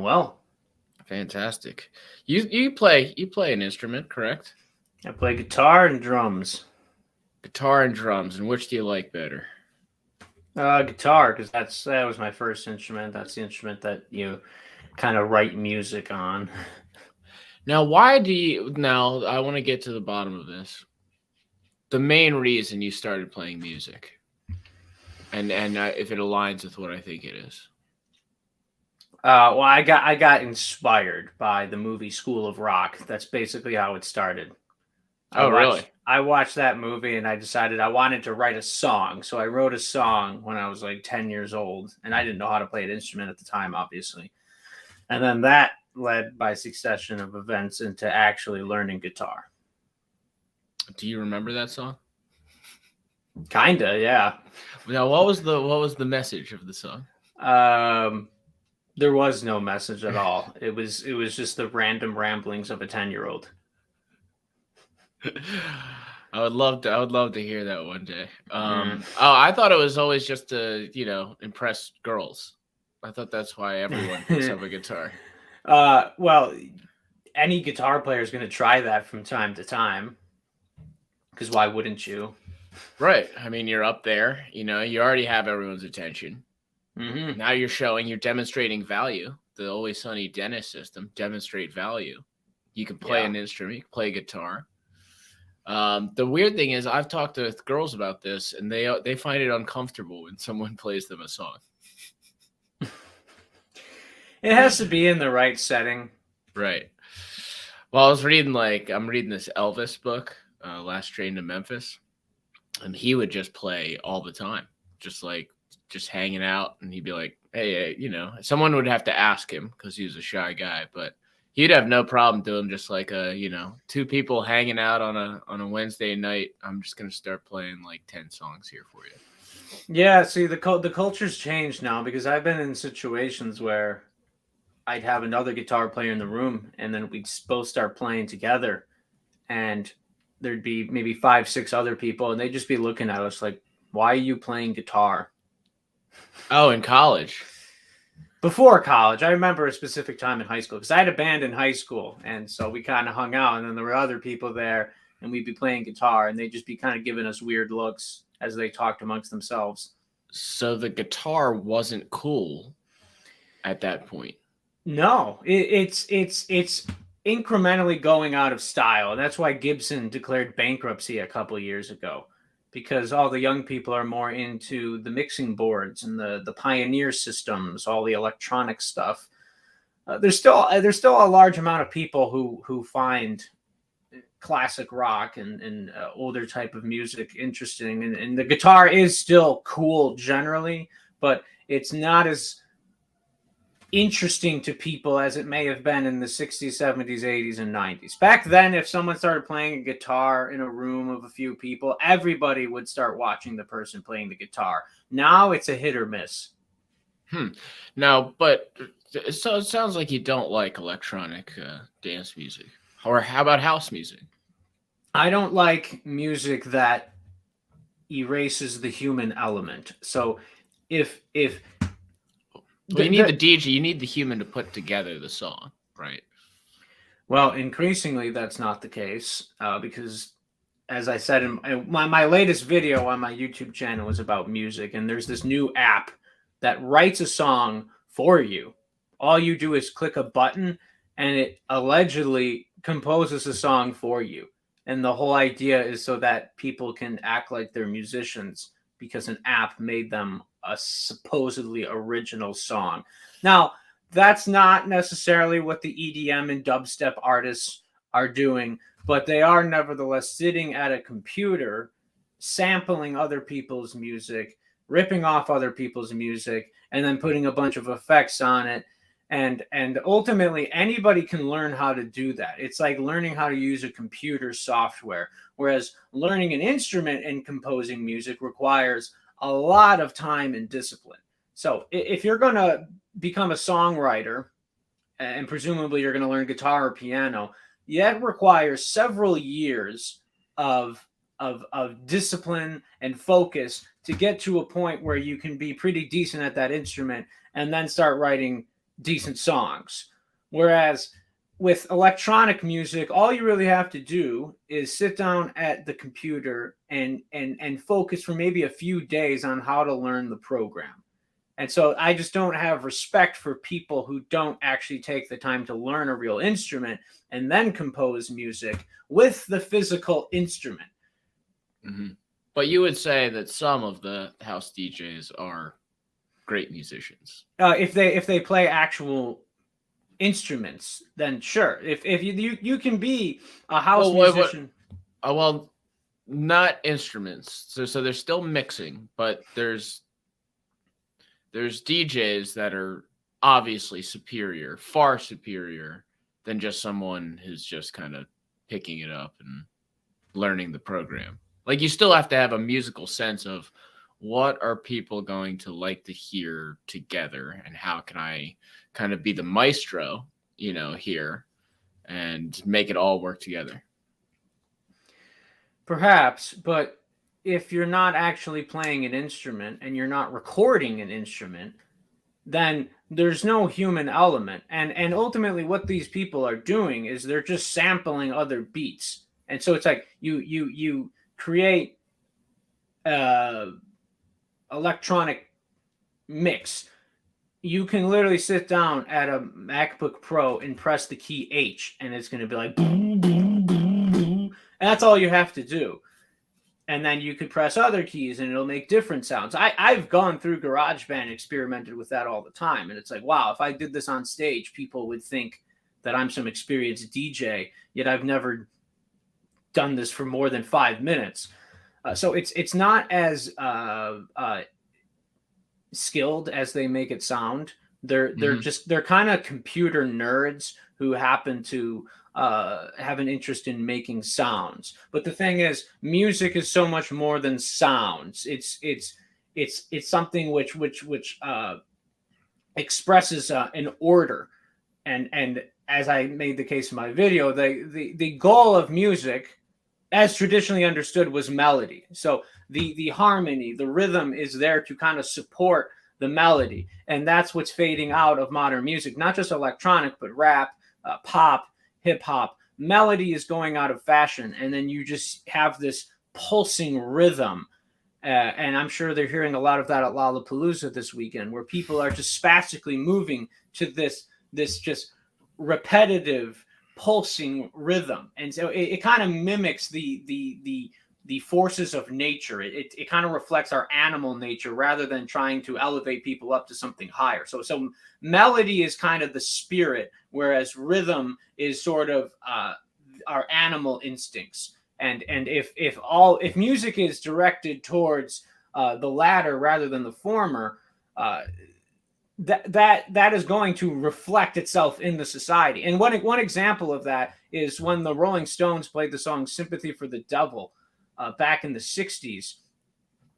well. Fantastic. You play an instrument, correct? I play guitar and drums. Guitar and drums, and which do you like better? Guitar, because that was my first instrument. That's the instrument that you kind of write music on. Now, why do you? Now, I want to get to the bottom of this. The main reason you started playing music, and if it aligns with what I think it is. Well, I got inspired by the movie School of Rock. That's basically how it started. Oh, really? I watched that movie and I decided I wanted to write a song. So I wrote a song when I was like 10 years old, and I didn't know how to play an instrument at the time, obviously. And then that led by succession of events into actually learning guitar. Do you remember that song? Kinda, yeah. Now, what was the message of the song? There was no message at all. It was just the random ramblings of a 10-year-old. I would love to hear that one day. Oh, I thought it was always just to impress girls. I thought that's why everyone picks up a guitar. Well, any guitar player is going to try that from time to time. Because why wouldn't you? Right. I mean, you're up there. You already have everyone's attention. Mm-hmm. Now you're demonstrating value. The Always Sunny Dennis system, demonstrate value. You can play an instrument, you can play guitar. The weird thing is, I've talked to girls about this, and they find it uncomfortable when someone plays them a song. It has to be in the right setting. Right. Well, I'm reading this Elvis book, Last Train to Memphis, and he would just play all the time, just hanging out, and he'd be like, hey, someone would have to ask him because he was a shy guy, but he'd have no problem doing just like two people hanging out on a Wednesday night. I'm just gonna start playing like 10 songs here for you. Yeah, see, the culture's changed now, because I've been in situations where I'd have another guitar player in the room, and then we'd both start playing together, and there'd be maybe 5, 6 other people, and they'd just be looking at us like, why are you playing guitar? Oh, in college? Before college. I remember a specific time in high school, because I had a band in high school, and so we kind of hung out, and then there were other people there, and we'd be playing guitar, and they'd just be kind of giving us weird looks as they talked amongst themselves. So the guitar wasn't cool at that point? No, it's incrementally going out of style, and that's why Gibson declared bankruptcy a couple years ago, because all the young people are more into the mixing boards and the Pioneer systems, all the electronic stuff. There's still a large amount of people who find classic rock and older type of music interesting, and the guitar is still cool generally, but it's not as interesting to people as it may have been in the 60s, 70s, 80s, and 90s. Back then, if someone started playing a guitar in a room of a few people, everybody would start watching the person playing the guitar. Now it's a hit or miss. Now, but so it sounds like you don't like electronic dance music. Or how about house music? I don't like music that erases the human element. So if you need the DJ, you need the human to put together the song, right? Well, increasingly that's not the case, because, as I said in my latest video on my YouTube channel is about music, and there's this new app that writes a song for you. All you do is click a button, and it allegedly composes a song for you. And the whole idea is so that people can act like they're musicians because an app made them a supposedly original song. Now, that's not necessarily what the EDM and dubstep artists are doing, but they are nevertheless sitting at a computer, sampling other people's music, ripping off other people's music, and then putting a bunch of effects on it. And ultimately, anybody can learn how to do that. It's like learning how to use a computer software, whereas learning an instrument and composing music requires a lot of time and discipline. So if you're going to become a songwriter, and presumably you're going to learn guitar or piano, that requires several years of discipline and focus to get to a point where you can be pretty decent at that instrument and then start writing decent songs. Whereas with electronic music, all you really have to do is sit down at the computer and focus for maybe a few days on how to learn the program. And so I just don't have respect for people who don't actually take the time to learn a real instrument and then compose music with the physical instrument. Mm-hmm. But you would say that some of the house DJs are great musicians. If they play actual instruments, then sure. If you can be a house musician. Well, not instruments. So there's still mixing, but there's DJs that are obviously superior, far superior than just someone who's just kind of picking it up and learning the program. Like, you still have to have a musical sense of what are people going to like to hear together, and how can I kind of be the maestro, here, and make it all work together. Perhaps, but if you're not actually playing an instrument and you're not recording an instrument, then there's no human element. And ultimately what these people are doing is they're just sampling other beats. And so it's like you create electronic mix. You can literally sit down at a MacBook Pro and press the key H, and it's going to be like boom, boom, boom, boom. And that's all you have to do. And then you could press other keys and it'll make different sounds. I've gone through GarageBand, experimented with that all the time. And it's like, wow, if I did this on stage, people would think that I'm some experienced DJ, yet I've never done this for more than 5 minutes. So it's not as skilled as they make it sound. They're kind of computer nerds who happen to have an interest in making sounds. But the thing is, music is so much more than sounds. It's something which expresses an order. And as I made the case in my video, the goal of music, as traditionally understood, was melody. So the harmony, the rhythm is there to kind of support the melody. And that's what's fading out of modern music, not just electronic, but rap, pop, hip hop. Melody is going out of fashion. And then you just have this pulsing rhythm. And I'm sure they're hearing a lot of that at Lollapalooza this weekend, where people are just spastically moving to this just repetitive pulsing rhythm. And so it kind of mimics the forces of nature. It kind of reflects our animal nature rather than trying to elevate people up to something higher. So melody is kind of the spirit, whereas rhythm is sort of our animal instincts. And if music is directed towards the latter rather than the former, that is going to reflect itself in the society. And one example of that is when the Rolling Stones played the song "Sympathy for the Devil" back in the 60s.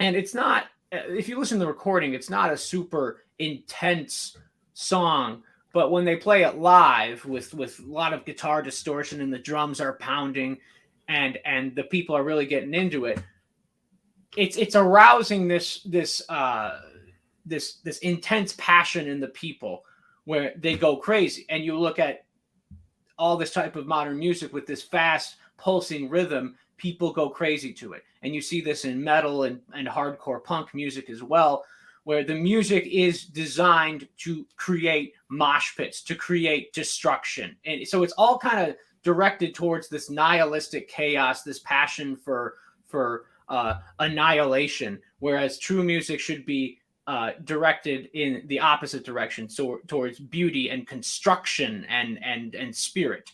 And it's not, if you listen to the recording, it's not a super intense song, but when they play it live with a lot of guitar distortion and the drums are pounding and the people are really getting into it, it's arousing this intense passion in the people where they go crazy. And you look at all this type of modern music with this fast pulsing rhythm, people go crazy to it. And you see this in metal and hardcore punk music as well, where the music is designed to create mosh pits, to create destruction. And so it's all kind of directed towards this nihilistic chaos, this passion for annihilation, whereas true music should be directed in the opposite direction, so towards beauty and construction and spirit.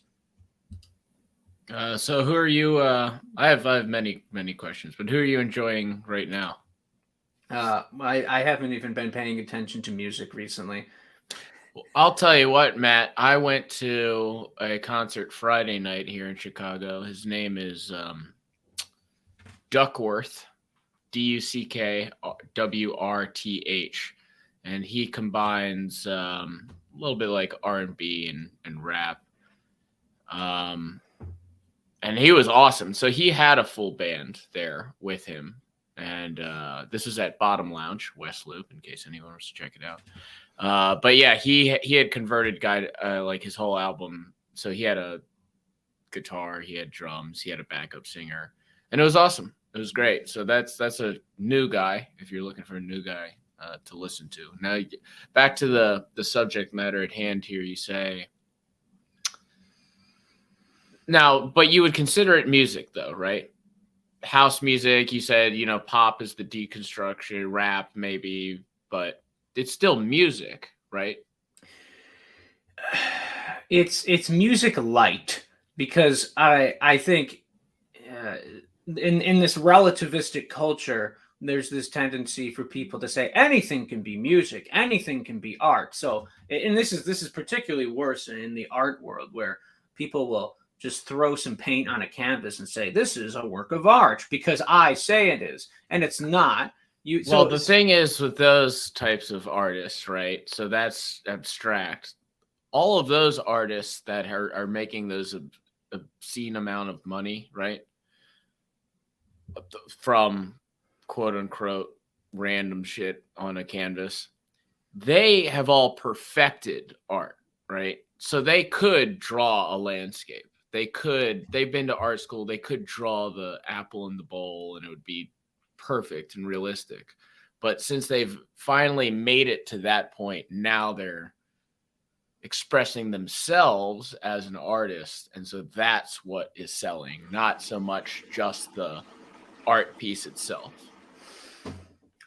So who are you? I have many questions, but who are you enjoying right now? I haven't even been paying attention to music recently. Well, I'll tell you what, Matt. I went to a concert Friday night here in Chicago. His name is Duckworth. Duckwrth, and he combines a little bit like R&B and rap. And he was awesome. So he had a full band there with him, and this was at Bottom Lounge, West Loop, in case anyone wants to check it out. But yeah, he had converted guy like his whole album. So he had a guitar, he had drums, he had a backup singer, and it was awesome. It was great. So that's a new guy if you're looking for a new guy to listen to. Now back to the subject matter at hand here. You say now, but you would consider it music though, right? House music. You said pop is the deconstruction, rap maybe, but it's still music, right? It's music light, because I think in this relativistic culture, there's this tendency for people to say anything can be music, anything can be art. So, and this is particularly worse in the art world, where people will just throw some paint on a canvas and say this is a work of art because I say it is, and it's not. Well, the thing is with those types of artists, right? So that's abstract. All of those artists that are making those obscene amount of money, right? From quote unquote random shit on a canvas, they have all perfected art, right? So they could draw a landscape. They've been to art school, they could draw the apple in the bowl and it would be perfect and realistic. But since they've finally made it to that point, now they're expressing themselves as an artist, and so that's what is selling, not so much just the art piece itself.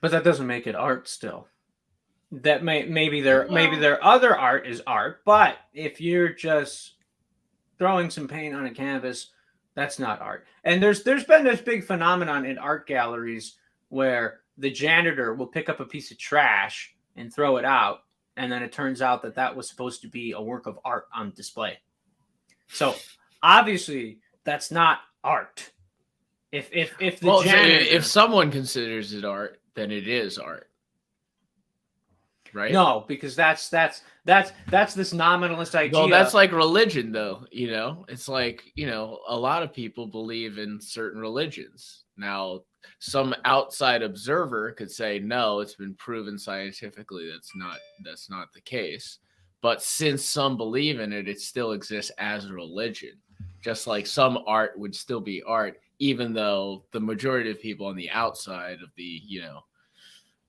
But that doesn't make it art still. That maybe their other art is art, but if you're just throwing some paint on a canvas, that's not art. And there's been this big phenomenon in art galleries where the janitor will pick up a piece of trash and throw it out, and then it turns out that was supposed to be a work of art on display. So obviously that's not art. If someone considers it art, then it is art, right? No, because that's this nominalist idea. Well, that's like religion, though. It's like a lot of people believe in certain religions. Now, some outside observer could say, no, it's been proven scientifically that's not the case. But since some believe in it, it still exists as a religion. Just like some art would still be art, even though the majority of people on the outside of the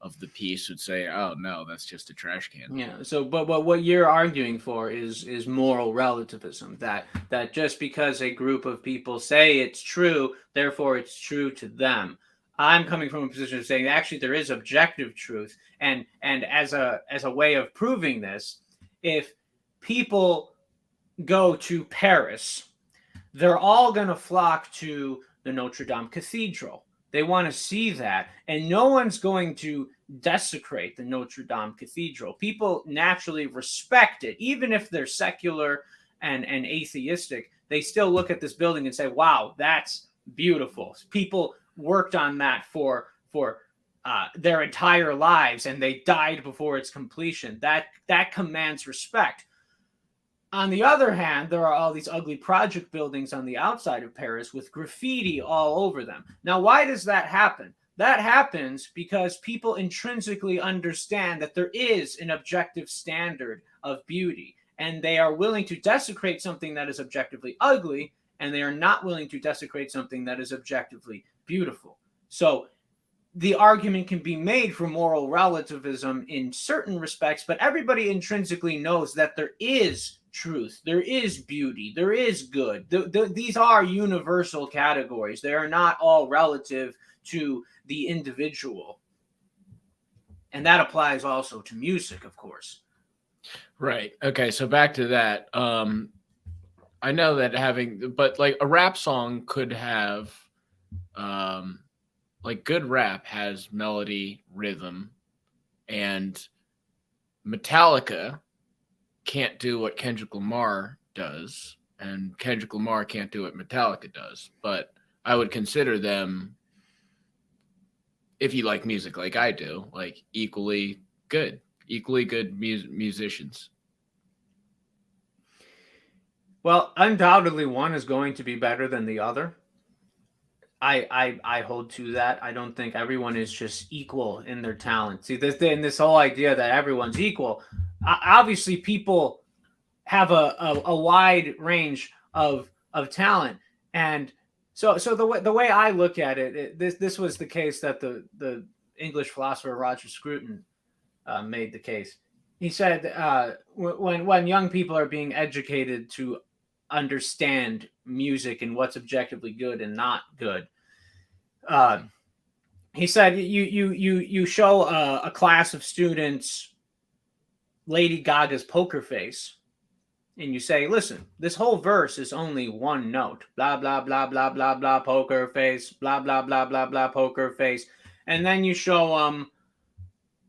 of the piece would say, oh no, that's just a trash can. Yeah. So but what you're arguing for is moral relativism, that just because a group of people say it's true, therefore it's true to them. I'm coming from a position of saying actually there is objective truth, and as a way of proving this, if people go to Paris, they're all going to flock to the Notre Dame Cathedral. They want to see that, and no one's going to desecrate the Notre Dame Cathedral. People naturally respect it, even if they're secular and atheistic. They still look at this building and say, "Wow, that's beautiful." People worked on that for their entire lives, and they died before its completion. That commands respect. On the other hand, there are all these ugly project buildings on the outside of Paris with graffiti all over them. Now, why does that happen? That happens because people intrinsically understand that there is an objective standard of beauty, and they are willing to desecrate something that is objectively ugly, and they are not willing to desecrate something that is objectively beautiful. So the argument can be made for moral relativism in certain respects, but everybody intrinsically knows that there is truth, there is beauty, there is good. These are universal categories. They are not all relative to the individual. And that applies also to music, of course. Right. Okay, so back to that. I know that but like a rap song could have like good rap has melody, rhythm, and Metallica can't do what Kendrick Lamar does, and Kendrick Lamar can't do what Metallica does. But I would consider them, if you like music like I do, like equally good musicians. Well, undoubtedly one is going to be better than the other. I hold to that. I don't think everyone is just equal in their talent. See, this whole idea that everyone's equal. Obviously, people have a wide range of talent, and so the way I look at it, this was the case that the English philosopher Roger Scruton made the case. He said when young people are being educated to understand music and what's objectively good and not good, uh, he said you show a class of students Lady Gaga's Poker Face, and you say, listen, this whole verse is only one note. Blah, blah, blah, blah, blah, blah, poker face. Blah, blah, blah, blah, blah, poker face. And then you show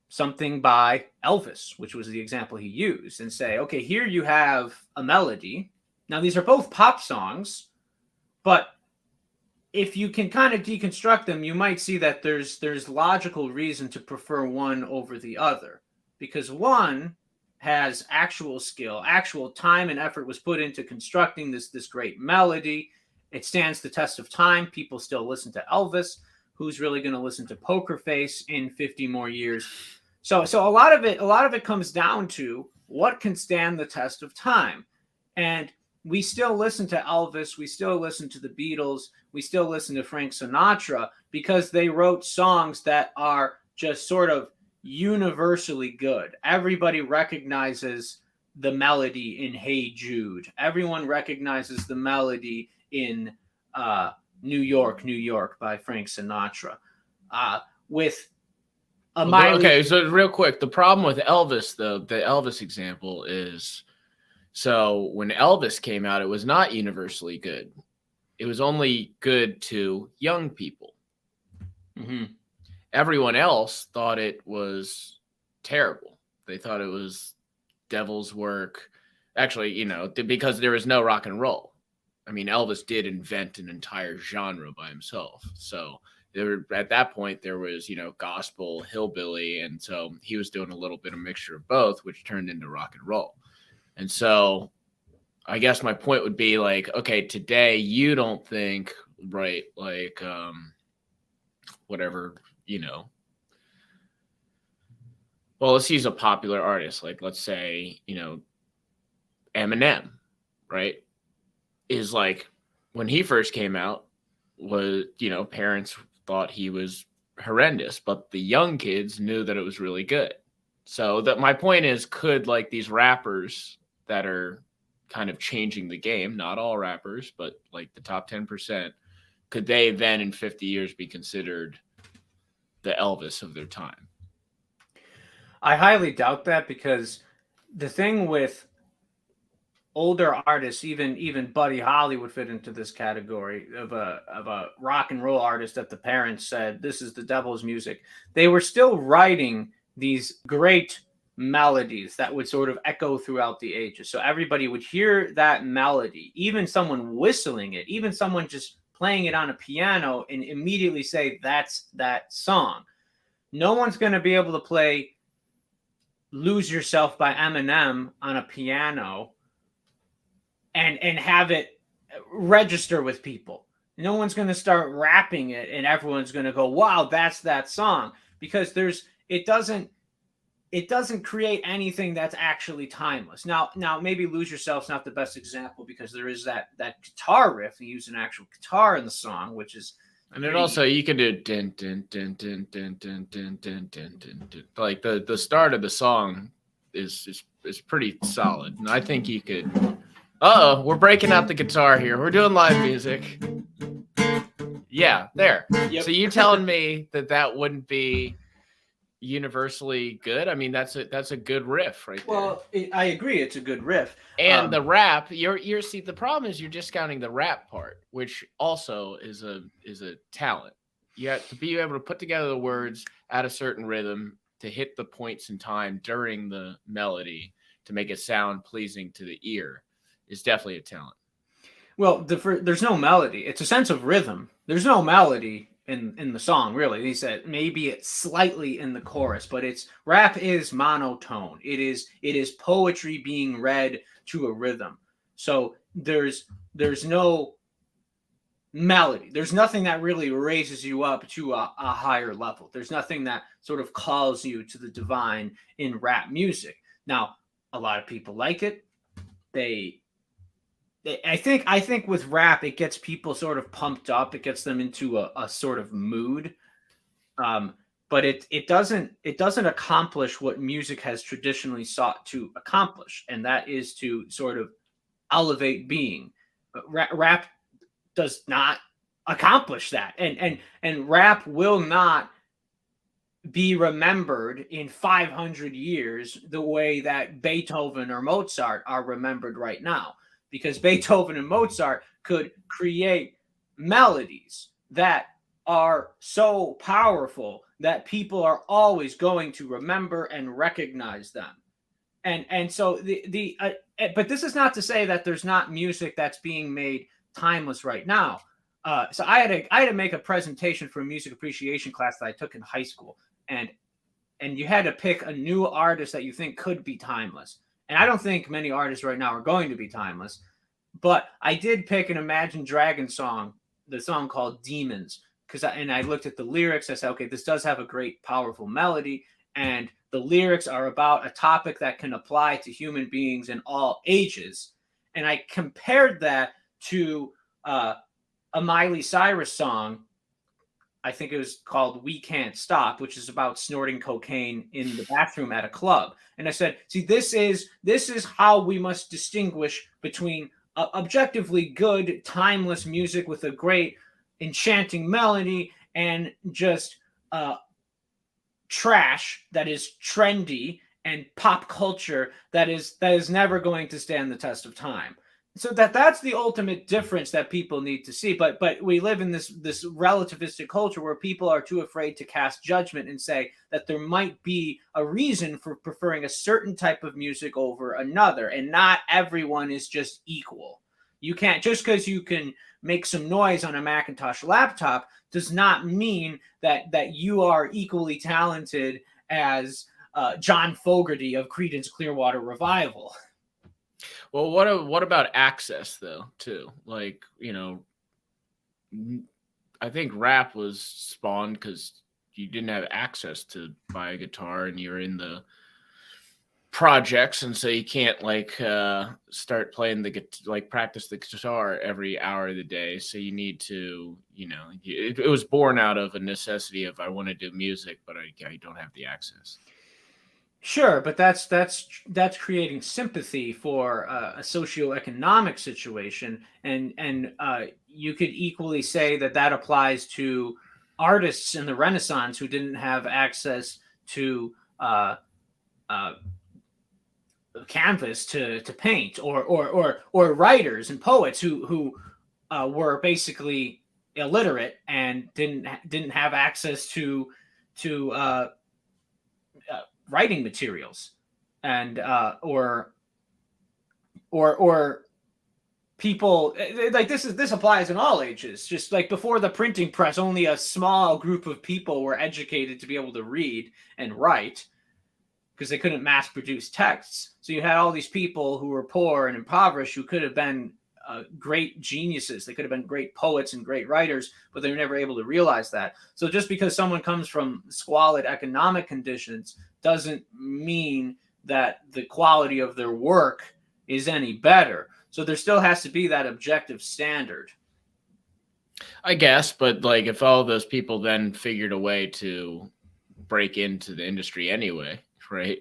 something by Elvis, which was the example he used, and say, okay, here you have a melody. Now, these are both pop songs, but if you can kind of deconstruct them, you might see that there's logical reason to prefer one over the other, because one has actual skill, actual time and effort was put into constructing this great melody. It stands the test of time. People still listen to Elvis. Who's really going to listen to Poker Face in 50 more years? So a lot of it comes down to what can stand the test of time. And we still listen to Elvis, we still listen to the Beatles, we still listen to Frank Sinatra because they wrote songs that are just sort of universally good. Everybody recognizes the melody in Hey Jude. Everyone recognizes the melody in New York, New York by Frank Sinatra. With a Miley. Okay, so real quick, the problem with Elvis, though, the Elvis example is, so when Elvis came out, it was not universally good. It was only good to young people. Mm-hmm. Everyone else thought it was terrible. They thought it was devil's work. Actually, because there was no rock and roll. I mean, Elvis did invent an entire genre by himself. So at that point, there was, gospel, hillbilly. And so he was doing a little bit of mixture of both, which turned into rock and roll. And so I guess my point would be like, okay, today you don't think, right, like whatever, well, let's use a popular artist. Like, let's say, Eminem, right? Is like, when he first came out, was, parents thought he was horrendous, but the young kids knew that it was really good. So that my point is, could like these rappers that are kind of changing the game, not all rappers, but like the top 10%, could they then in 50 years be considered the Elvis of their time? I highly doubt that, because the thing with older artists, even Buddy Holly would fit into this category of a rock and roll artist that the parents said this is the devil's music. They were still writing these great melodies that would sort of echo throughout the ages. So everybody would hear that melody, even someone whistling it, even someone just playing it on a piano, and immediately say that's that song. No one's going to be able to play Lose Yourself by Eminem on a piano and have it register with people. No one's going to start rapping it and everyone's going to go, wow, that's that song, because it doesn't create anything that's actually timeless. Now maybe Lose Yourself's not the best example, because there is that guitar riff. They use an actual guitar in the song, which is, and then also you can do din, din, din, din, din, din, din, din, din, din. Like the start of the song is pretty solid, and I think you could. We're breaking out the guitar here. We're doing live music. Yeah, there. Yep. So you telling me that wouldn't be universally good? I mean, that's a good riff right there. Well, I agree, it's a good riff. And the rap, you're see, the problem is you're discounting the rap part, which also is a talent. You have to be able to put together the words at a certain rhythm to hit the points in time during the melody to make it sound pleasing to the ear is definitely a talent. Well, there's no melody. It's a sense of rhythm. There's no melody in the song, really. He said maybe it's slightly in the chorus, but rap is monotone. It is poetry being read to a rhythm. So there's no melody. There's nothing that really raises you up to a higher level. There's nothing that sort of calls you to the divine in rap music. Now, a lot of people like it. I think with rap, it gets people sort of pumped up. It gets them into a sort of mood. Um, but it doesn't accomplish what music has traditionally sought to accomplish, and that is to sort of elevate being. Rap does not accomplish that, and rap will not be remembered in 500 years the way that Beethoven or Mozart are remembered right now, because Beethoven and Mozart could create melodies that are so powerful that people are always going to remember and recognize them. And so but this is not to say that there's not music that's being made timeless right now. So I had to make a presentation for a music appreciation class that I took in high school, and you had to pick a new artist that you think could be timeless. And I don't think many artists right now are going to be timeless, but I did pick an Imagine Dragons song, the song called Demons, and I looked at the lyrics. I said, okay, this does have a great, powerful melody, and the lyrics are about a topic that can apply to human beings in all ages. And I compared that to a Miley Cyrus song. I think it was called "We Can't Stop," which is about snorting cocaine in the bathroom at a club. And I said, see, this is how we must distinguish between objectively good, timeless music with a great, enchanting melody and just trash that is trendy and pop culture that is never going to stand the test of time. So that's the ultimate difference that people need to see. But we live in this relativistic culture where people are too afraid to cast judgment and say that there might be a reason for preferring a certain type of music over another, and not everyone is just equal. You can't, just because you can make some noise on a Macintosh laptop does not mean that you are equally talented as John Fogerty of Creedence Clearwater Revival. Well, what about access though, too? Like, I think rap was spawned because you didn't have access to buy a guitar, and you're in the projects, and so you can't start playing practice the guitar every hour of the day. So you need to, it was born out of a necessity of, I want to do music, but I don't have the access. Sure, but that's creating sympathy for a socioeconomic situation, and you could equally say that applies to artists in the Renaissance who didn't have access to canvas to paint, or writers and poets who were basically illiterate and didn't have access to writing materials, and or people like this applies in all ages. Just like before the printing press, only a small group of people were educated to be able to read and write because they couldn't mass produce texts. So you had all these people who were poor and impoverished who could have been great geniuses. They could have been great poets and great writers, but they were never able to realize that. So just because someone comes from squalid economic conditions doesn't mean that the quality of their work is any better. So there still has to be that objective standard, I guess. But if all those people then figured a way to break into the industry anyway, right?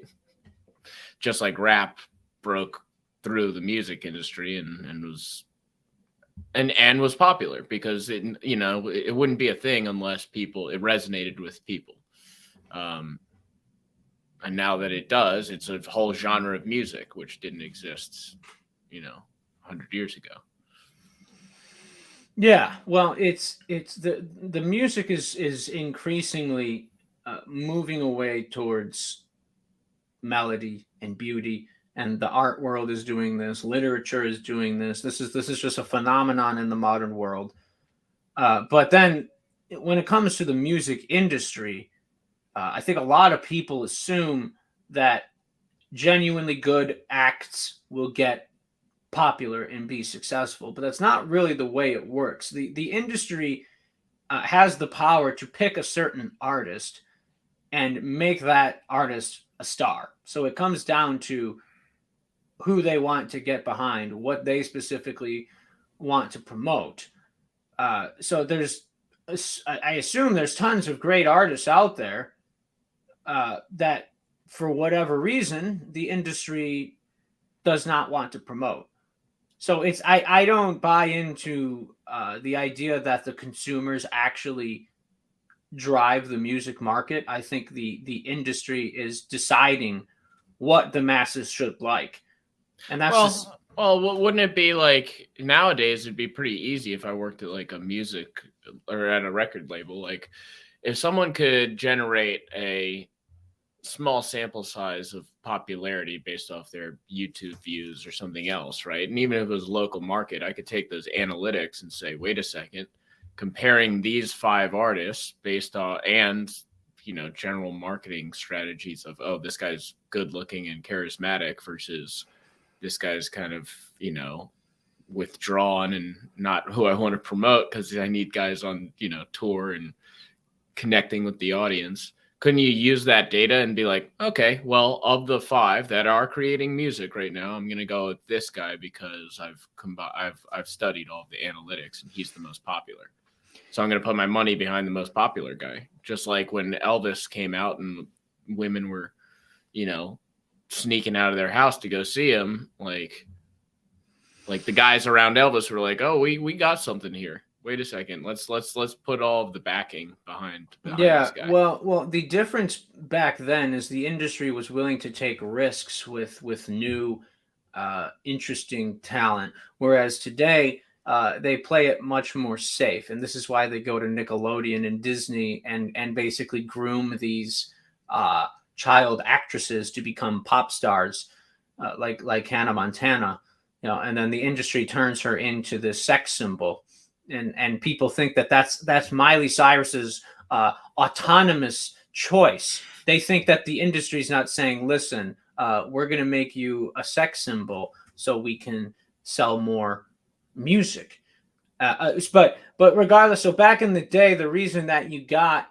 Just like rap broke through the music industry and was popular because it wouldn't be a thing unless it resonated with people. And now that it does, it's a whole genre of music which didn't exist, 100 years ago. Yeah, well, it's the music is increasingly moving away towards melody and beauty, and the art world is doing this. Literature is doing this. This is just a phenomenon in the modern world. But then, when it comes to the music industry, I think a lot of people assume that genuinely good acts will get popular and be successful, but that's not really the way it works. The industry has the power to pick a certain artist and make that artist a star. So it comes down to who they want to get behind, what they specifically want to promote. So I assume there's tons of great artists out there that, for whatever reason, the industry does not want to promote. So I don't buy into the idea that the consumers actually drive the music market. I think the industry is deciding what the masses should like, and that's just. Well, wouldn't it be like nowadays? It'd be pretty easy if I worked at like a music or at a record label. Like, if someone could generate a small sample size of popularity based off their YouTube views or something else, right? And even if it was local market, I could take those analytics and say, wait a second, comparing these 5 artists based on and general marketing strategies of, oh, this guy's good looking and charismatic versus this guy's kind of, withdrawn and not who I want to promote because I need guys on, tour and connecting with the audience. Couldn't you use that data and be like, okay, well, of the 5 that are creating music right now, I'm going to go with this guy because I've studied all of the analytics and he's the most popular. So I'm going to put my money behind the most popular guy. Just like when Elvis came out and women were, sneaking out of their house to go see him, like the guys around Elvis were like, oh, we got something here. Wait a second. Let's put all of the backing behind this guy. Well, the difference back then is the industry was willing to take risks with new, interesting talent, whereas today they play it much more safe, and this is why they go to Nickelodeon and Disney and basically groom these child actresses to become pop stars, like Hannah Montana, and then the industry turns her into this sex symbol. And people think that that's Miley Cyrus's autonomous choice. They think that the industry is not saying, listen, we're going to make you a sex symbol so we can sell more music. But regardless, so back in the day, the reason that you got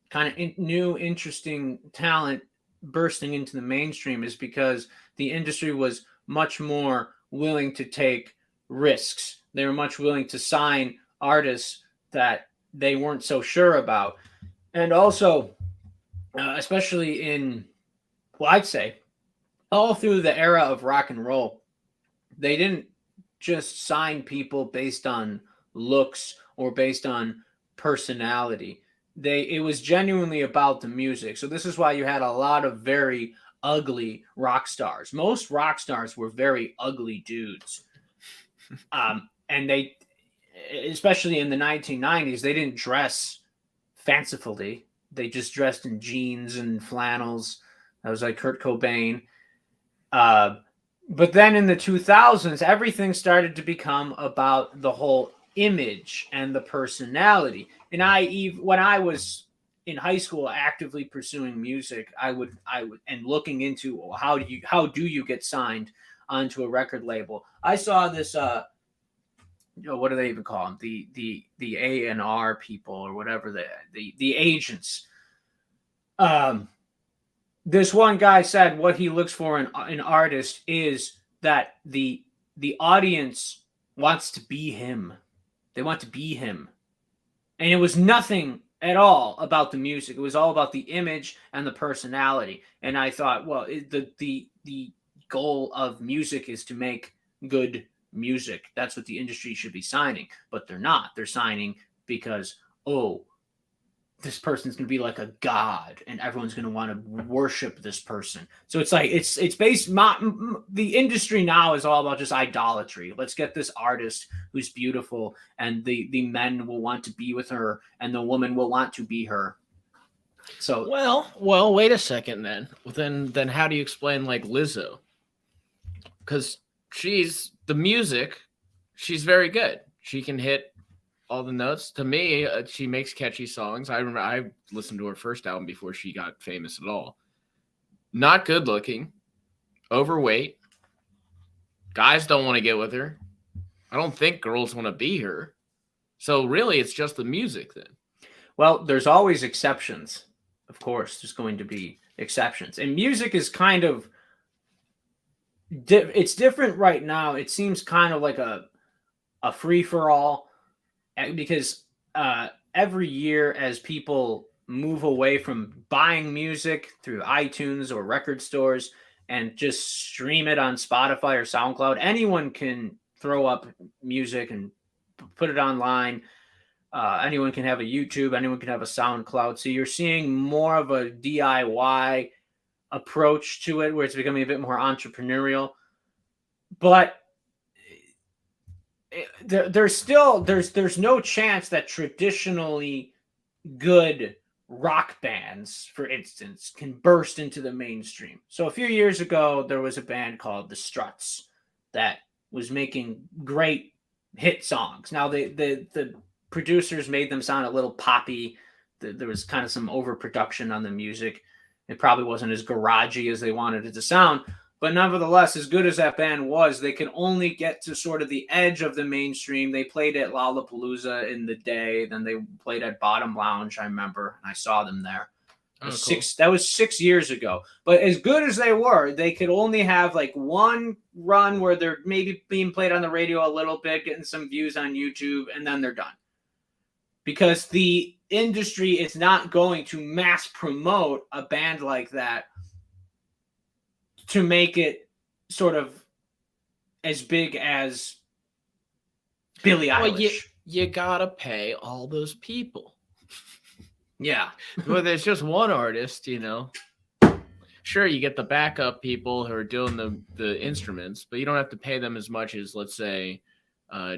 kind of new, interesting talent bursting into the mainstream is because the industry was much more willing to take risks. They were much willing to sign artists that they weren't so sure about. And also, especially I'd say, all through the era of rock and roll, they didn't just sign people based on looks or based on personality. It was genuinely about the music. So this is why you had a lot of very ugly rock stars. Most rock stars were very ugly dudes. And they, especially in the 1990s, they didn't dress fancifully. They just dressed in jeans and flannels. That was like Kurt Cobain. But then in the 2000s, everything started to become about the whole image and the personality. And when I was in high school actively pursuing music, I would and looking into how do you get signed onto a record label. I saw this what do they even call them? The A&R people or whatever, the agents. This one guy said what he looks for in an artist is that the audience wants to be him. They want to be him. And it was nothing at all about the music. It was all about the image and the personality. And I thought, well, the goal of music is to make good music. That's what the industry should be signing. But they're not. They're signing because, oh, this person's going to be like a god and everyone's going to want to worship this person. So it's like it's based the industry now is all about just idolatry. Let's get this artist who's beautiful and the men will want to be with her and the woman will want to be her. So well, wait a second then. Then how do you explain like Lizzo? Cuz she's very good. She can hit all the notes. To me, she makes catchy songs. I remember I listened to her first album before she got famous at all. Not good looking, overweight, Guys don't want to get with her. I don't think girls want to be her. So really, it's just the music then. Well, there's always exceptions. Of course, there's going to be exceptions. And music is kind of it's different right now. It seems kind of like a free for all because every year as people move away from buying music through iTunes or record stores and just stream it on Spotify or SoundCloud, anyone can throw up music and put it online. Anyone can have a YouTube, anyone can have a SoundCloud. So you're seeing more of a DIY approach to it where it's becoming a bit more entrepreneurial. But there's no chance that traditionally good rock bands, for instance, can burst into the mainstream. So a few years ago, there was a band called the Struts that was making great hit songs. Now the producers made them sound a little poppy. There was kind of some overproduction on the music. It probably wasn't as garagey as they wanted it to sound. But nevertheless, as good as that band was, they could only get to sort of the edge of the mainstream. They played at Lollapalooza in the day. Then they played at Bottom Lounge, I remember. And I saw them there. Oh, cool. That was 6 years ago. But as good as they were, they could only have like one run where they're maybe being played on the radio a little bit, getting some views on YouTube, and then they're done. Because the industry is not going to mass promote a band like that to make it sort of as big as Billie Eilish. Well, you gotta pay all those people. Yeah. Well, there's just one artist, you know. Sure, you get the backup people who are doing the instruments, but you don't have to pay them as much as, let's say,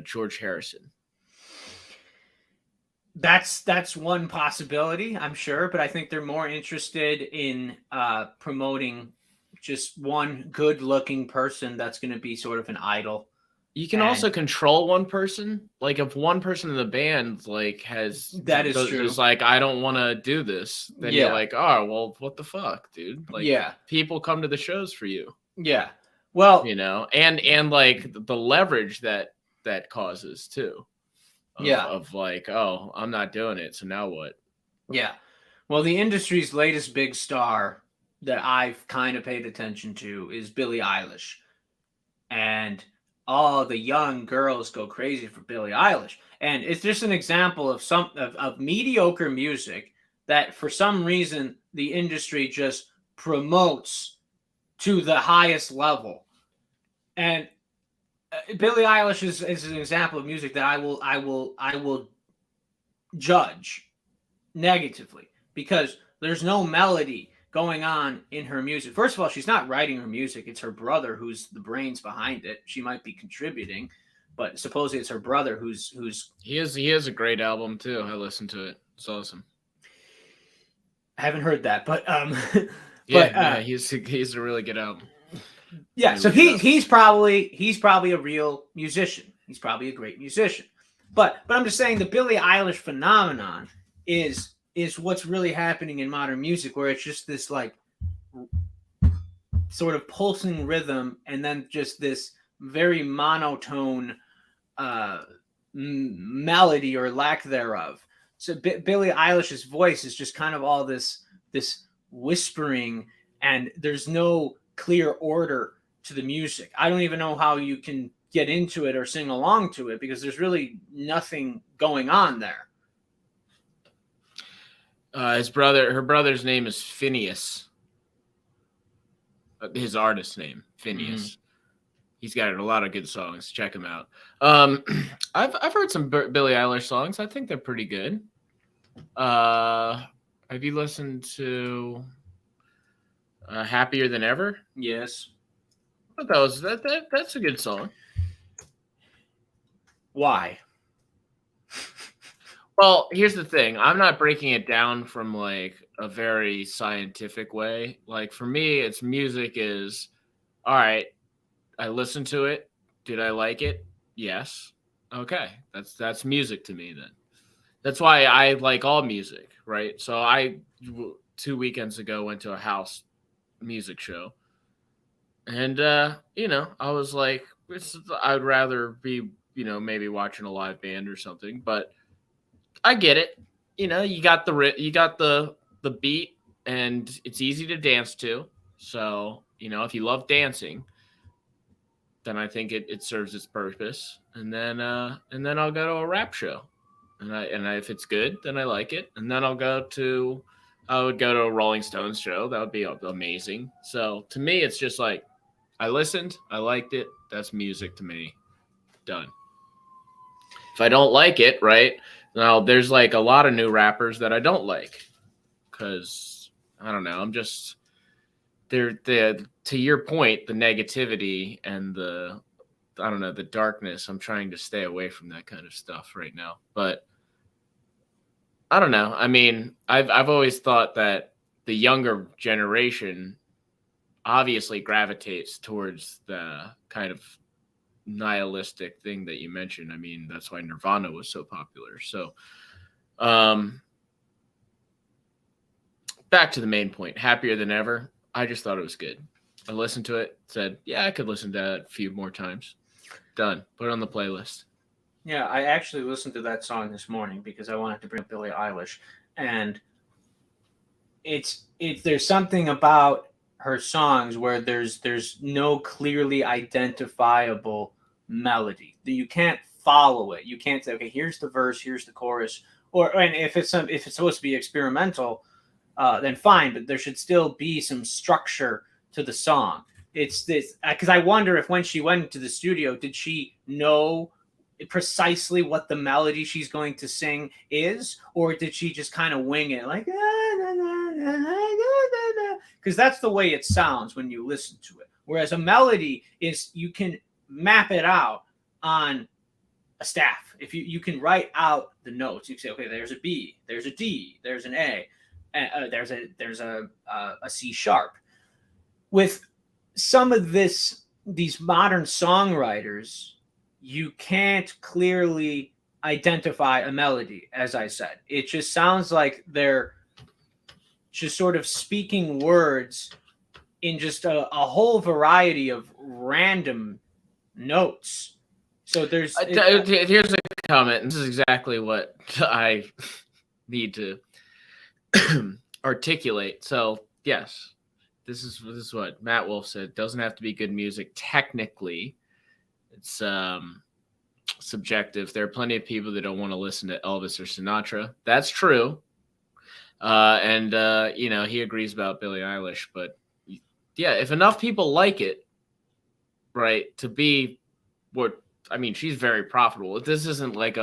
George Harrison. That's one possibility, I'm sure, but I think they're more interested in promoting just one good-looking person that's going to be sort of an idol. You can also control one person. Like if one person in the band like has that is true. Is like, I don't want to do this, then you're like, oh well, what the fuck, dude? Like, people come to the shows for you. Yeah. Well, you know, and like the leverage that causes too. Of like, oh, I'm not doing it, so now what? Yeah. Well, the industry's latest big star that I've kind of paid attention to is Billie Eilish. And all the young girls go crazy for Billie Eilish. And it's just an example of of mediocre music that for some reason the industry just promotes to the highest level. And Billie Eilish is an example of music that I will judge negatively because there's no melody going on in her music. First of all, she's not writing her music. It's her brother who's the brains behind it. She might be contributing, but supposedly it's her brother who's He has a great album too. I listened to it. It's awesome. I haven't heard that, but he's a really good album. Yeah, so he's probably a real musician. He's probably a great musician. But I'm just saying the Billie Eilish phenomenon is what's really happening in modern music, where it's just this like sort of pulsing rhythm and then just this very monotone melody or lack thereof. So Billie Eilish's voice is just kind of all this whispering, and there's no clear order to the music. I don't even know how you can get into it or sing along to it because there's really nothing going on there. Her brother's name is Phineas. His artist name, Phineas. Mm-hmm. He's got a lot of good songs. Check him out. I've heard some Billie Eilish songs. I think they're pretty good. Have you listened to Happier Than Ever? Yes. But that's a good song. Why? Well, here's the thing. I'm not breaking it down from like a very scientific way. Like for me, it's music is all right. I listened to it. Did I like it? Yes. Okay. That's music to me then. That's why I like all music, right? So I 2 weekends ago went to a house music show. And I was like, I'd rather be, maybe watching a live band or something. But I get it. You got the beat, and it's easy to dance to. So if you love dancing, then I think it serves its purpose. And then I'll go to a rap show, and if it's good, then I like it. And then I would go to a Rolling Stones show. That would be amazing. So to me, it's just like I listened, I liked it. That's music to me. Done. If I don't like it, right now, there's like a lot of new rappers that I don't like because I don't know. I'm just to your point, the negativity and the darkness. I'm trying to stay away from that kind of stuff right now. But I don't know. I mean, I've always thought that the younger generation obviously gravitates towards the kind of nihilistic thing that you mentioned. I mean, that's why Nirvana was so popular. So, back to the main point. Happier Than Ever. I just thought it was good. I listened to it, said, yeah, I could listen to that a few more times. Done. Put it on the playlist. Yeah, I actually listened to that song this morning because I wanted to bring up Billie Eilish, and there's something about her songs where there's no clearly identifiable melody that you can't follow it. You can't say, okay, here's the verse, here's the chorus, and if it's supposed to be experimental, then fine, but there should still be some structure to the song. It's this because I wonder if when she went into the studio, did she know precisely what the melody she's going to sing is, or did she just kind of wing it like because that's the way it sounds when you listen to it, whereas a melody is you can map it out on a staff. If you can write out the notes, you can say, okay, there's a B, there's a D, there's an A, there's a C sharp. With some of these modern songwriters, you can't clearly identify a melody. As I said, it just sounds like they're just sort of speaking words in just a whole variety of random notes. So here's a comment. This is exactly what I need to articulate. So yes, this is what Matt Wolf said. Doesn't have to be good music technically. It's subjective. There are plenty of people that don't want to listen to Elvis or Sinatra. That's true. And he agrees about Billie Eilish, but yeah, if enough people like it, right, to be what I mean, she's very profitable. This isn't like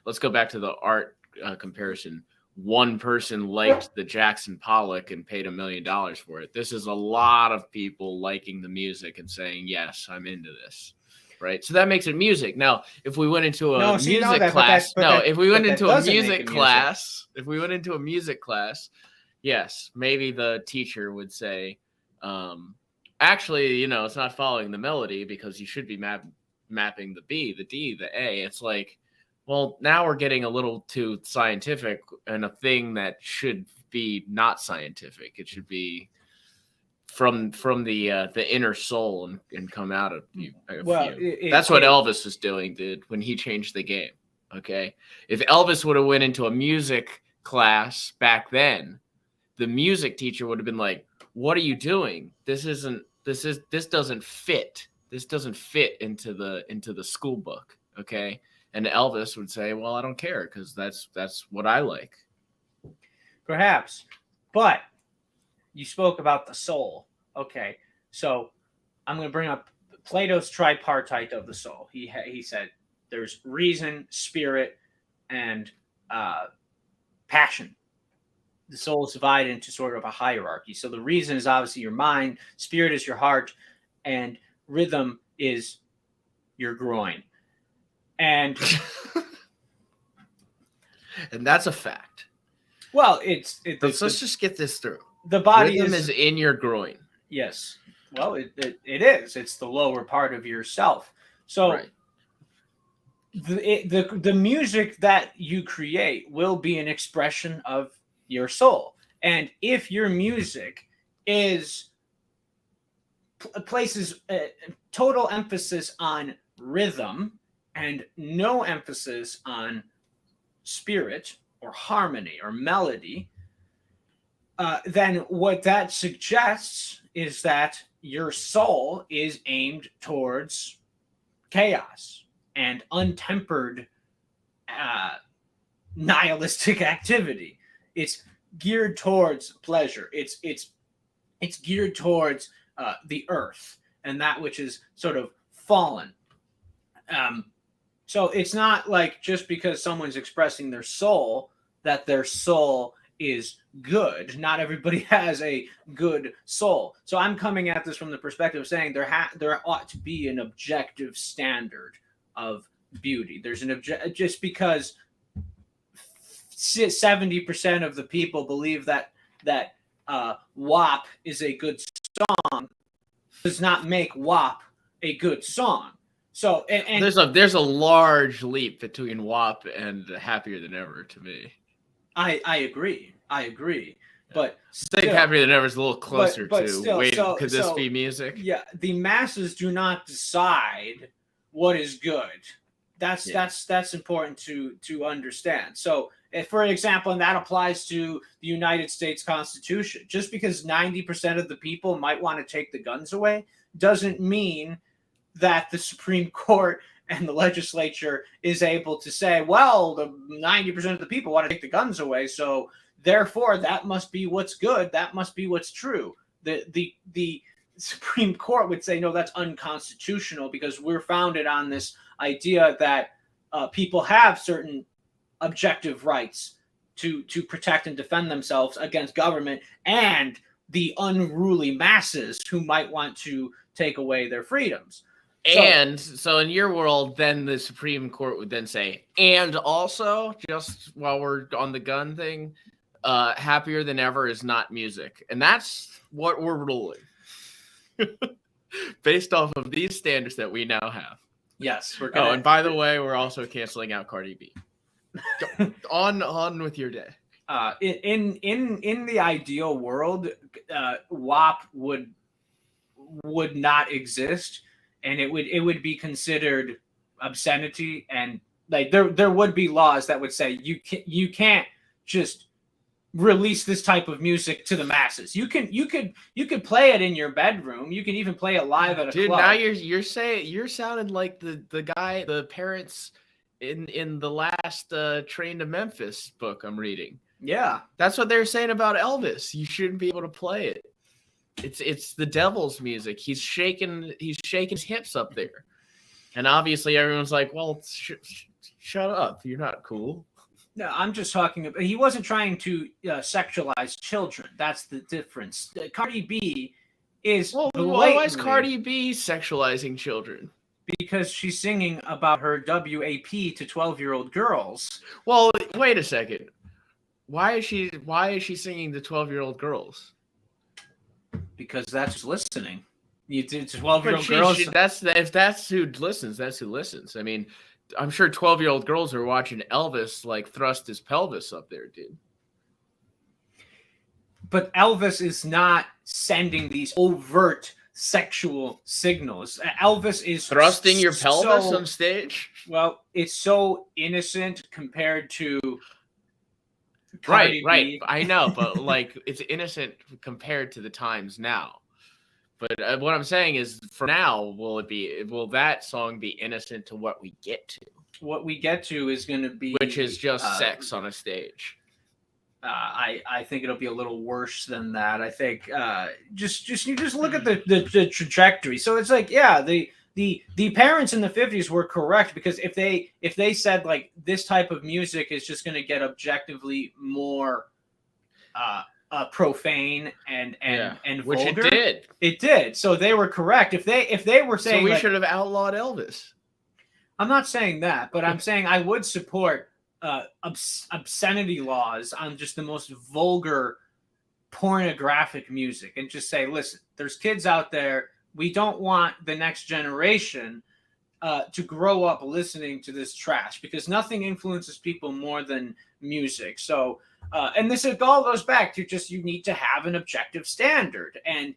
let's go back to the art comparison. One person liked the Jackson Pollock and paid $1 million for it. This is a lot of people liking the music and saying, yes, I'm into this. Right. So that makes it music. Now, if we went into a music class, if we went into a music class, yes, maybe the teacher would say, actually, it's not following the melody because you should be mapping the B, the D, the A. It's like, well, now we're getting a little too scientific and a thing that should be not scientific. It should be from the inner soul and come out of you. That's what Elvis was doing, dude, when he changed the game. Okay, if Elvis would have went into a music class back then, the music teacher would have been like, "What are you doing? This doesn't fit. This doesn't fit into the school book." Okay, and Elvis would say, "Well, I don't care because that's what I like." Perhaps, but you spoke about the soul. Okay, so I'm going to bring up Plato's tripartite of the soul. He said there's reason, spirit, and passion. The soul is divided into sort of a hierarchy. So the reason is obviously your mind, spirit is your heart, and rhythm is your groin. And and that's a fact. Well, let's just get this through. The body rhythm is in your groin. Yes. Well, it is. It's the lower part of yourself. So right. The music that you create will be an expression of your soul. And if your music is places total emphasis on rhythm and no emphasis on spirit or harmony or melody, then what that suggests is that your soul is aimed towards chaos and untempered nihilistic activity. It's geared towards pleasure. It's geared towards the earth and that which is sort of fallen. So it's not like just because someone's expressing their soul that their soul is good. Not everybody has a good soul. So I'm coming at this from the perspective of saying there ought to be an objective standard of beauty. There's an just because 70% of the people believe that WAP is a good song does not make WAP a good song. So and there's a large leap between WAP and Happier Than Ever to me. I agree. But I think Happier Than Ever is a little closer to wait, could this be music? Yeah, the masses do not decide what is good. That's important to understand. So, if, for example, and that applies to the United States Constitution, just because 90% of the people might want to take the guns away doesn't mean that the Supreme Court and the legislature is able to say, well, the 90% of the people want to take the guns away, so therefore that must be what's good, that must be what's true. The Supreme Court would say, no, that's unconstitutional because we're founded on this idea that people have certain objective rights to protect and defend themselves against government and the unruly masses who might want to take away their freedoms. So in your world, then the Supreme Court would then say, and also, just while we're on the gun thing, Happier Than Ever is not music. And that's what we're ruling. Based off of these standards that we now have. Yes. And by the way, we're also canceling out Cardi B. on with your day. In the ideal world, WAP would not exist. And it would be considered obscenity, and like there would be laws that would say you can't just release this type of music to the masses. You could play it in your bedroom. You can even play it live at a club. Now you're sounding like the parents in the last Train to Memphis book I'm reading. Yeah, that's what they're saying about Elvis. You shouldn't be able to play it. It's the devil's music. He's shaking his hips up there, and obviously everyone's like, "Well, shut up! You're not cool." No, I'm just talking about. He wasn't trying to sexualize children. That's the difference. Cardi B is why is Cardi B sexualizing children? Because she's singing about her WAP to 12-year-old girls. Well, wait a second. Why is she singing to 12-year-old girls? Because that's who's listening. You 12-year-old girls. If that's who listens, that's who listens. I mean, I'm sure 12-year-old girls are watching Elvis like thrust his pelvis up there, dude. But Elvis is not sending these overt sexual signals. Elvis is thrusting your pelvis on stage. Well, it's so innocent compared to. Right. I know, but like it's innocent compared to the times now. But what I'm saying is, for now, will that song be innocent to what we get to? What we get to is going to be, which is just sex on a stage. I think it'll be a little worse than that. I think just look at the trajectory. So it's like, yeah, the parents in the 50s were correct, because if they said like this type of music is just going to get objectively more profane and which vulgar, it did. So they were correct. If they were saying, so we should have outlawed Elvis. I'm not saying that, but I'm saying I would support obscenity laws on just the most vulgar pornographic music, and just say, listen, there's kids out there. We don't want the next generation to grow up listening to this trash, because nothing influences people more than music. So, and this all goes back to just, you need to have an objective standard. And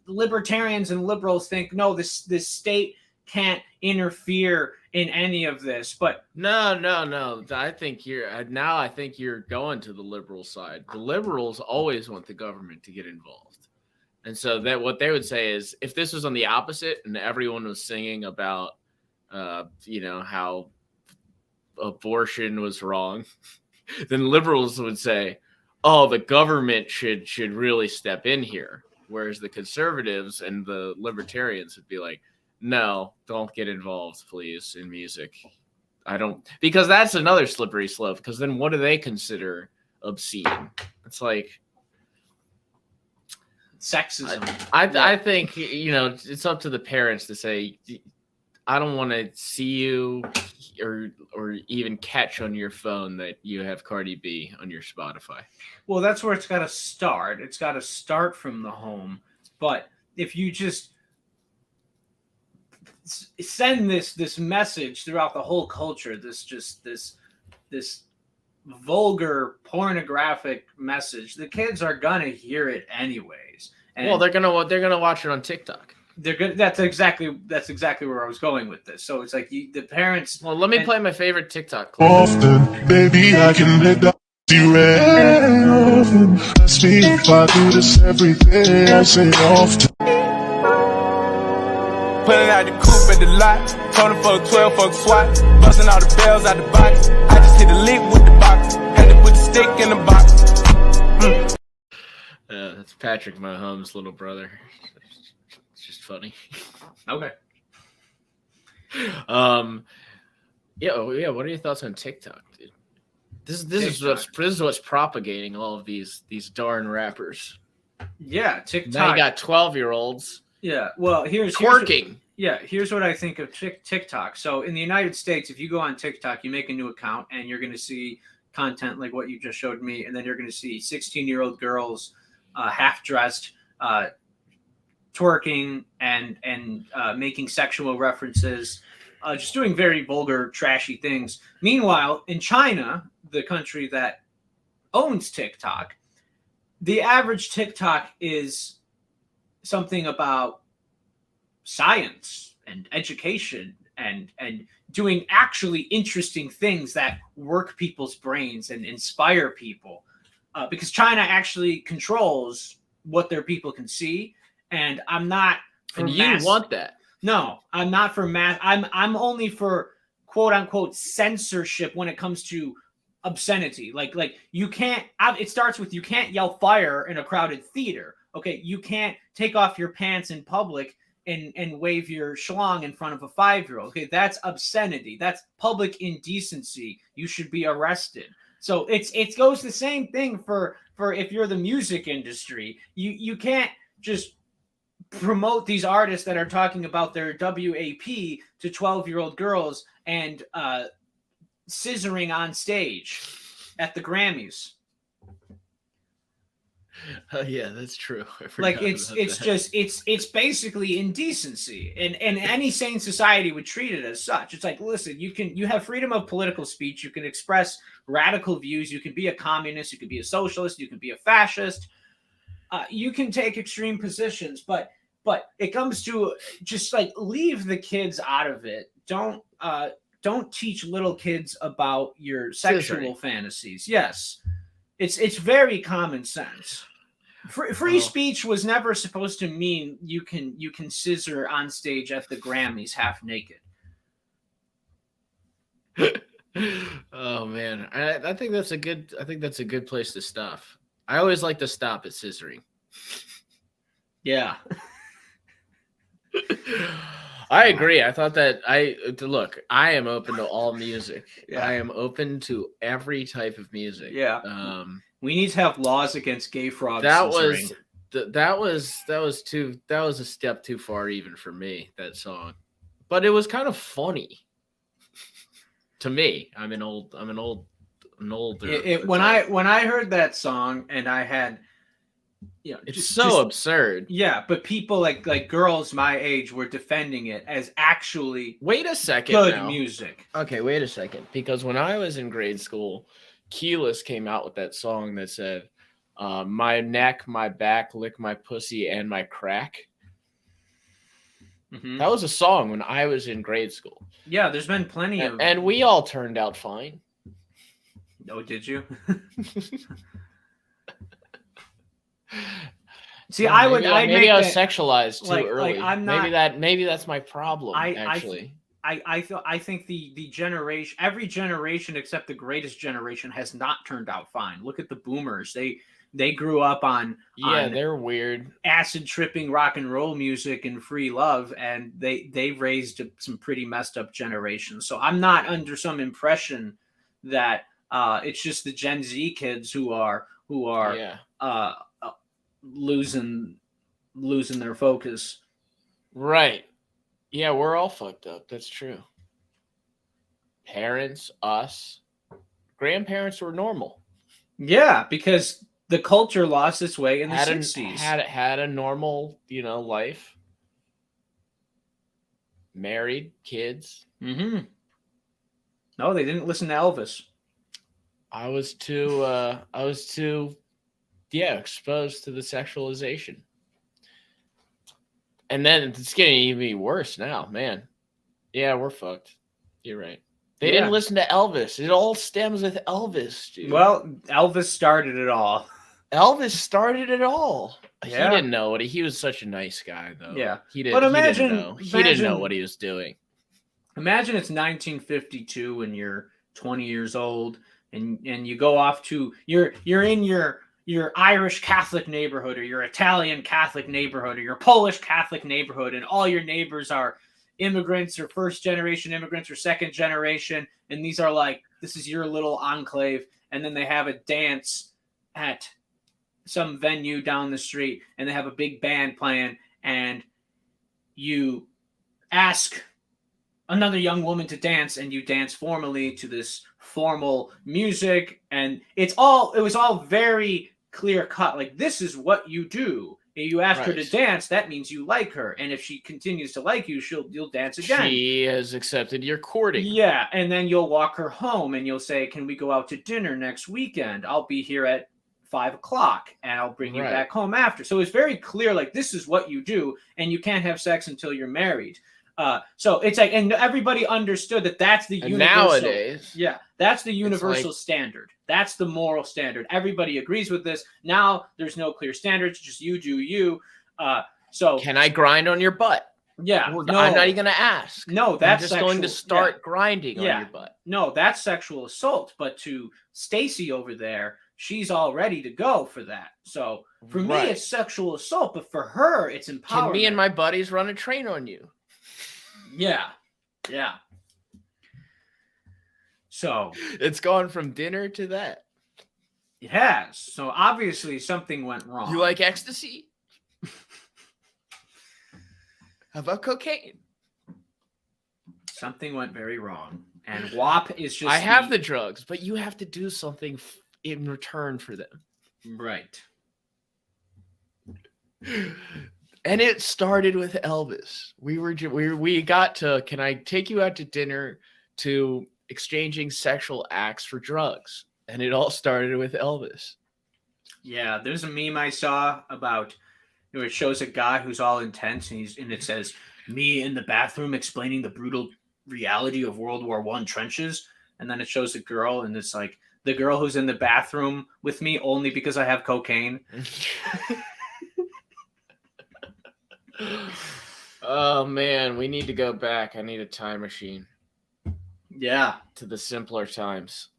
libertarians and liberals think, no, this state can't interfere in any of this. But no. I think you're going to the liberal side. The liberals always want the government to get involved. And so that what they would say is, if this was on the opposite and everyone was singing about, how abortion was wrong, then liberals would say, oh, the government should really step in here. Whereas the conservatives and the libertarians would be like, no, don't get involved, please, in music. Because that's another slippery slope. Because then what do they consider obscene? It's like sexism. I think, it's up to the parents to say, I don't want to see you or even catch on your phone that you have Cardi B on your Spotify. Well, that's where it's got to start. It's got to start from the home. But if you just send this message throughout the whole culture, this vulgar pornographic message, the kids are gonna hear it anyways. And well, they're gonna watch it on TikTok. They're good. That's exactly where I was going with this. So it's like the parents. Well, let me play my favorite TikTok clip. Often, baby, I can let the often. I see if I do this every day. I say often. Pulling out the coupe at the lot, Tony for 12 for SWAT, busting all the bells out the box. I just hit a lick with the box, had to put the stick in the box. That's Patrick Mahomes' little brother. It's just funny. Okay. Yeah. What are your thoughts on TikTok, dude? This is what's propagating all of these darn rappers. Yeah, TikTok. Now you got 12-year-olds. Yeah, well, here's twerking. Here's what I think of TikTok. So in the United States, if you go on TikTok, you make a new account and you're going to see content like what you just showed me, and then you're going to see 16-year-old girls half-dressed twerking and making sexual references, just doing very vulgar, trashy things. Meanwhile, in China, the country that owns TikTok, the average TikTok is something about science and education and doing actually interesting things that work people's brains and inspire people, because China actually controls what their people can see. And I'm not for and mass. You want that? No, I'm not for mass. I'm only for quote unquote censorship when it comes to obscenity. Like you can't. It starts with you can't yell fire in a crowded theater. Okay, you can't take off your pants in public and wave your schlong in front of a 5-year-old. Okay, that's obscenity. That's public indecency. You should be arrested. So it goes the same thing for if you're the music industry. You can't just promote these artists that are talking about their WAP to 12-year-old girls and scissoring on stage at the Grammys. Oh yeah, that's true. Like it's basically indecency, and any sane society would treat it as such. It's like, listen, you have freedom of political speech, you can express radical views, you can be a communist, you can be a socialist, you can be a fascist, you can take extreme positions, but it comes to just like leave the kids out of it. Don't teach little kids about your sexual fantasies. Yes. It's very common sense. Free speech was never supposed to mean you can scissor on stage at the Grammys half naked. Oh man, I think that's a good place to stop. I always like to stop at scissoring. Yeah. I agree. I thought that I am open to all music. Yeah. I am open to every type of music. Yeah. We need to have laws against gay fraud. That was a step too far even for me, that song. But it was kind of funny to me. I'm an older. When I heard that song and I had, it's so absurd. Yeah, but people like girls my age were defending it as actually wait a second good music. Okay, wait a second, because when I was in grade school, Keyless came out with that song that said, "My neck, my back, lick my pussy, and my crack." Mhm. That was a song when I was in grade school. Yeah, there's been plenty of. And we all turned out fine. Oh, did you? See, I would. Maybe I was sexualized too like, early. I'm not. Maybe that's my problem. I Actually, I think the generation, every generation except the greatest generation, has not turned out fine. Look at the boomers. They grew up on they're weird, acid tripping rock and roll music and free love, and they raised some pretty messed up generations. So I'm not under some impression that it's just the Gen Z kids who are losing their focus. Right. Yeah, we're all fucked up. That's true. Parents, us, grandparents were normal. Yeah, because the culture lost its way in the 60s. Had a normal, life. Married, kids. Mm-hmm. No, they didn't listen to Elvis. I was too exposed to the sexualization. And then it's getting even worse now, man. Yeah, we're fucked. You're right. They didn't listen to Elvis. It all stems with Elvis, dude. Well, Elvis started it all. Elvis started it all. Yeah. He didn't know what he was such a nice guy, though. Yeah. He didn't know. He didn't know what he was doing. Imagine it's 1952 and you're 20 years old and you go off to you're in your Irish Catholic neighborhood or your Italian Catholic neighborhood or your Polish Catholic neighborhood, and all your neighbors are immigrants or first generation immigrants or second generation, and these are like, this is your little enclave, and then they have a dance at some venue down the street and they have a big band playing, and you ask another young woman to dance and you dance formally to this formal music, and it was all very clear cut, like, this is what you do. If you ask her to dance, that means you like her, and if she continues to like you, you'll dance again. She has accepted your courting. Yeah, and then you'll walk her home and you'll say, can we go out to dinner next weekend? I'll be here at 5:00 and I'll bring you back home after. So it's very clear, like, this is what you do, and you can't have sex until you're married. So it's like, and everybody understood that that's the universal. Nowadays, that's the universal standard. That's the moral standard. Everybody agrees with this. Now there's no clear standards. Just you do you. So can I grind on your butt? Yeah, no, I'm not even going to ask. No, that's I'm just going to start grinding on your butt. No, that's sexual assault. But to Stacy over there, she's all ready to go for that. So for me, it's sexual assault, but for her, it's empowerment. Can me and my buddies run a train on you? Yeah. So it's gone from dinner to that. It has. So obviously something went wrong. You like ecstasy? How about cocaine? Something went very wrong. And WAP is just... I have the drugs, but you have to do something in return for them. Right. And it started with Elvis. We got to, can I take you out to dinner, to exchanging sexual acts for drugs. And it all started with Elvis. Yeah, there's a meme I saw about, it shows a guy who's all intense and it says, me in the bathroom explaining the brutal reality of World War I trenches. And then it shows a girl and it's like, the girl who's in the bathroom with me only because I have cocaine. Oh man, we need to go back. I need a time machine. Yeah, to the simpler times.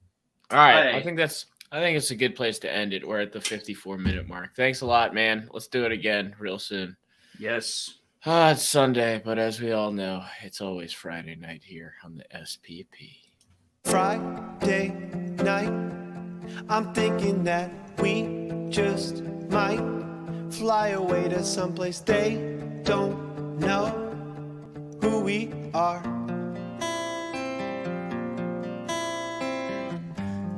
All right, I think it's a good place to end it. We're at the 54-minute mark. Thanks a lot, man. Let's do it again real soon. Yes. It's Sunday, but as we all know, it's always Friday night here on the SPP. Friday night, I'm thinking that we just might fly away to someplace they don't know who we are.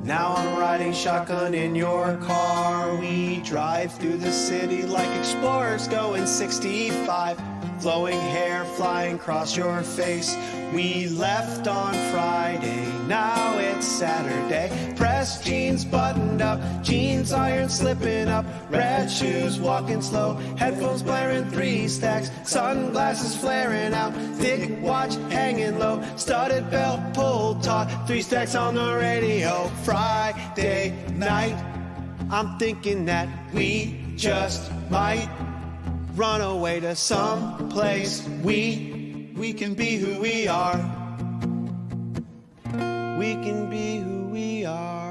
Now I'm riding shotgun in your car. We drive through the city like explorers going 65. flowing hair flying across your face. We left on Friday, now it's Saturday. Pressed jeans buttoned up, jeans iron slipping up, red shoes walking slow, headphones blaring 3 stacks, sunglasses flaring out, thick watch hanging low, studded belt pulled taut, 3 stacks on the radio. Friday night, I'm thinking that we just might run away to some place we can be who we are. We can be who we are.